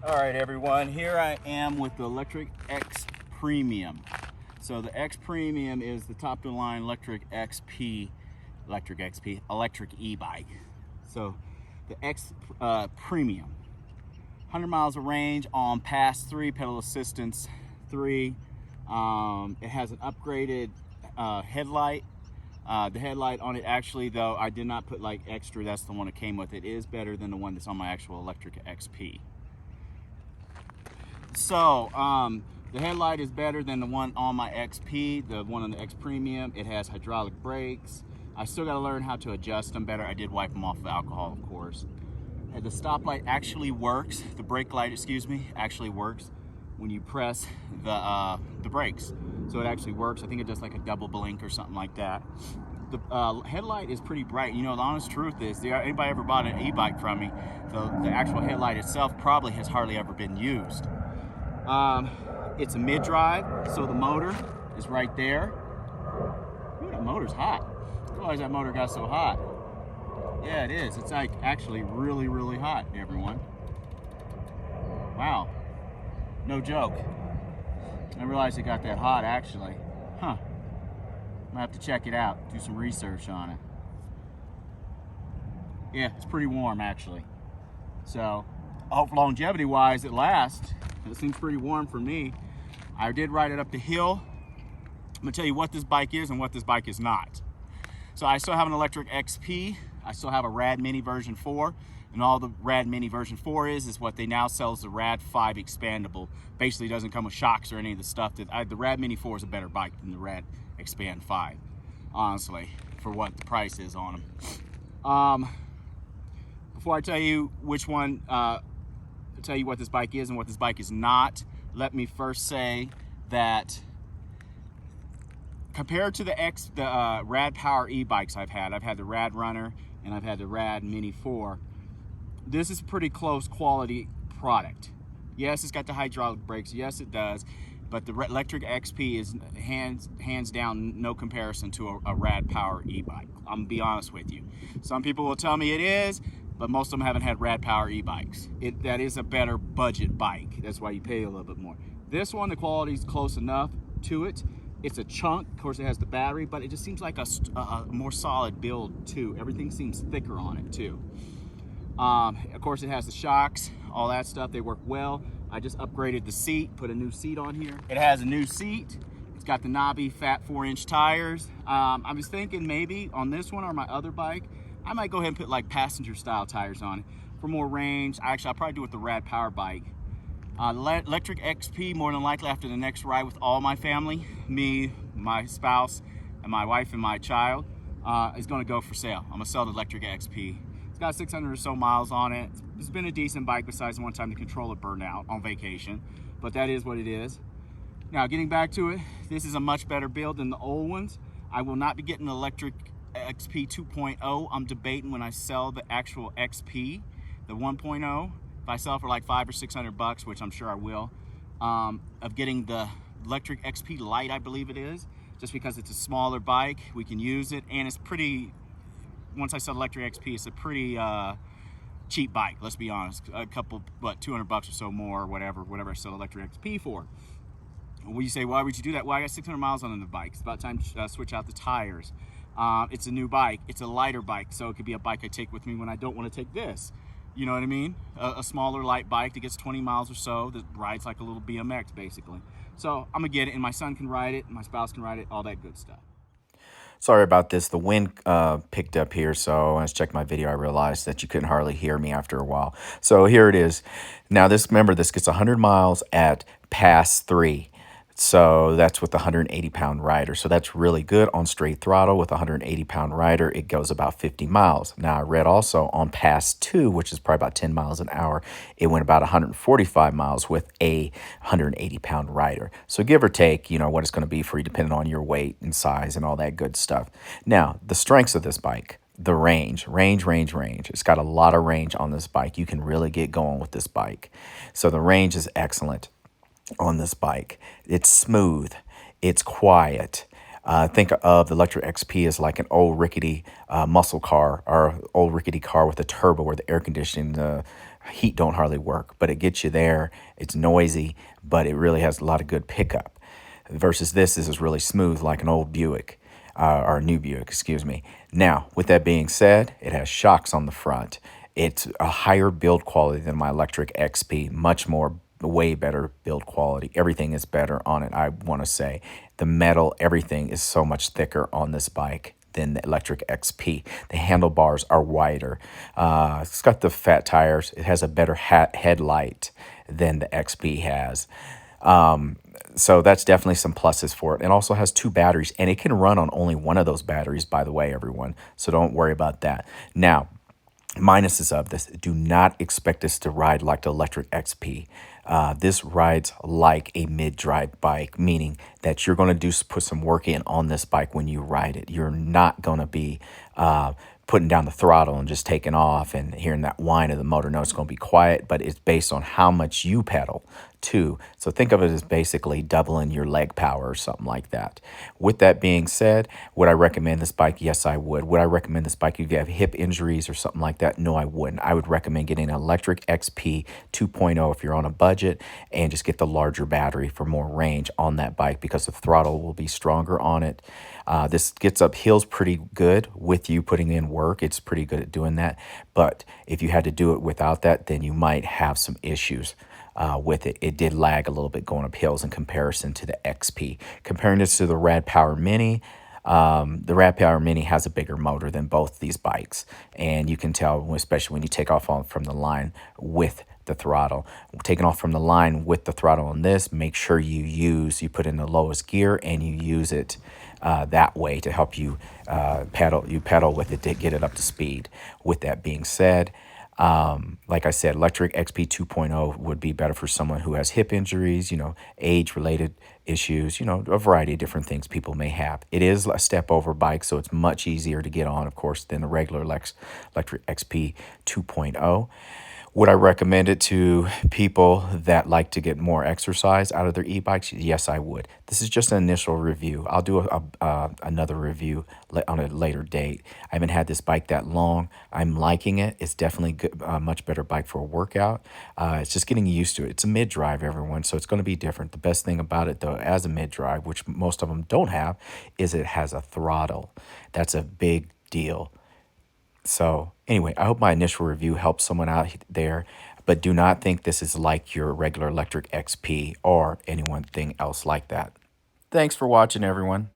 All right, everyone, here I am with the Lectric Xpremium. So the Xpremium is the top of the line electric e-bike. So the X Premium, 100 miles of range on Pass 3, pedal assistance 3. It has an upgraded headlight. The headlight on it, actually, though, I did not put like extra. That's the one that came with it. It is better than the one that's on my actual Lectric XP. So the headlight is better than the one on my XP, the one on the Xpremium. It has hydraulic brakes. I still got to learn how to adjust them better. I did wipe them off with alcohol, of course. And the stoplight actually works. The brake light, excuse me, actually works when you press the brakes. So it actually works. I think it does like a double blink or something like that. The headlight is pretty bright. You know, the honest truth is, anybody ever bought an e-bike from me, the actual headlight itself probably has hardly ever been used. It's a mid-drive, so the motor is right there. Ooh, that motor's hot. I didn't realize that motor got so hot. Yeah, it is. It's like actually really, really hot, everyone. Wow. No joke. I didn't realize it got that hot, actually. Huh. I'm gonna have to check it out, do some research on it. Yeah, it's pretty warm, actually. So, I hope longevity-wise it lasts. It seems pretty warm for me. I did ride it up the hill. I'm gonna tell you what this bike is and what this bike is not. So I still have an electric XP. I still have a Rad Mini version 4. And all the Rad Mini version 4 is what they now sell as the Rad 5 expandable. Basically, it doesn't come with shocks or any of the stuff. The Rad Mini 4 is a better bike than the Rad Expand 5, honestly, for what the price is on them. Before I tell you which one, tell you what this bike is and what this bike is not, let me first say that compared to the Rad Power e-bikes I've had the Rad Runner and I've had the Rad Mini 4, this is a pretty close quality product. Yes, it's got the hydraulic brakes, yes it does, but the Lectric XP is hands down no comparison to a Rad Power e-bike. I'm gonna be honest with you. Some people will tell me it is, but most of them haven't had Rad Power e-bikes. That is a better budget bike. That's why you pay a little bit more. This one, the quality is close enough to it. It's a chunk. Of course, it has the battery, but it just seems like a more solid build too. Everything seems thicker on it too. Of course, it has the shocks, all that stuff. They work well. I just upgraded the seat, put a new seat on here. It has a new seat. It's got the knobby, fat 4-inch tires. I was thinking maybe on this one or my other bike, I might go ahead and put like passenger style tires on it for more range. Actually, I'll probably do it with the Rad Power bike. Lectric XP, more than likely after the next ride with all my family, me, my spouse, and my wife and my child, is gonna go for sale. I'm gonna sell the Lectric XP. It's got 600 or so miles on it. It's been a decent bike besides the one time the controller burned out on vacation, but that is what it is. Now, getting back to it, this is a much better build than the old ones. I will not be getting the Lectric XP 2.0. I'm debating when I sell the actual XP, the 1.0, if I sell for like $500 or $600, which I'm sure I will, of getting the Lectric XP Lite, I believe it is, just because it's a smaller bike, we can use it, and it's pretty, once I sell Lectric XP, it's a pretty cheap bike, let's be honest. A couple, what, $200 or so more, or whatever I sell Lectric XP for. Well, you say, why would you do that? Well, I got 600 miles on the bike. It's about time to switch out the tires. It's a new bike. It's a lighter bike, so it could be a bike I take with me when I don't want to take this. You know what I mean? A smaller, light bike that gets 20 miles or so, that rides like a little BMX, basically. So I'm gonna get it, and my son can ride it, and my spouse can ride it, all that good stuff. Sorry about this. The wind picked up here, so when I was checking my video, I realized that you couldn't hardly hear me after a while. So here it is. Now, remember, this gets 100 miles at Pass 3. So that's with the 180-pound rider. So that's really good on straight throttle. With a 180-pound rider, it goes about 50 miles. Now, I read also on Pass 2, which is probably about 10 miles an hour, it went about 145 miles with a 180-pound rider. So give or take, you know, what it's going to be for you depending on your weight and size and all that good stuff. Now, the strengths of this bike. The range. It's got a lot of range on this bike. You can really get going with this bike. So the range is excellent on this bike. It's smooth, it's quiet. Think of the Lectric XP as like an old rickety muscle car, or old rickety car with a turbo where the air conditioning heat don't hardly work, but it gets you there. It's noisy, but it really has a lot of good pickup. Versus this is really smooth like an old Buick, or a new Buick, excuse me. Now, with that being said, it has shocks on the front. It's a higher build quality than my Lectric XP, much more, way better build quality. Everything is better on it, I want to say. The metal, everything is so much thicker on this bike than the Lectric XP. The handlebars are wider. It's got the fat tires. It has a better headlight than the XP has. So that's definitely some pluses for it. It also has 2 batteries, and it can run on only one of those batteries, by the way, everyone. So don't worry about that. Now, minuses of this: do not expect this to ride like the Lectric XP. This rides like a mid-drive bike, meaning that you're going to put some work in on this bike when you ride it. You're not going to be putting down the throttle and just taking off and hearing that whine of the motor. No, it's going to be quiet, but it's based on how much you pedal too. So think of it as basically doubling your leg power or something like that. With that being said, would I recommend this bike? Yes, I would. Would I recommend this bike if you have hip injuries or something like that? No, I wouldn't. I would recommend getting an Lectric XP 2.0 if you're on a budget, and just get the larger battery for more range on that bike, because the throttle will be stronger on it. This gets up hills pretty good with you putting in work. It's pretty good at doing that. But if you had to do it without that, then you might have some issues with it. It did lag a little bit going up hills in comparison to the XP. Comparing this to the Rad Power Mini, the Rad Power Mini has a bigger motor than both these bikes, and you can tell, especially when you take off from the line with the throttle. Taking off from the line with the throttle on this, make sure you put in the lowest gear and you use it that way to help you pedal with it to get it up to speed. With that being said, like I said, Lectric XP 2.0 would be better for someone who has hip injuries, age-related issues, a variety of different things people may have. It is a step-over bike, so it's much easier to get on, of course, than the regular Lectric XP 2.0. Would I recommend it to people that like to get more exercise out of their e-bikes? Yes, I would. This is just an initial review. I'll do another review on a later date. I haven't had this bike that long. I'm liking it. It's definitely good, a much better bike for a workout. It's just getting used to it. It's a mid-drive, everyone, so it's going to be different. The best thing about it, though, as a mid-drive, which most of them don't have, is it has a throttle. That's a big deal. So anyway, I hope my initial review helps someone out there, but do not think this is like your regular Lectric XP or anything else like that. Thanks for watching, everyone.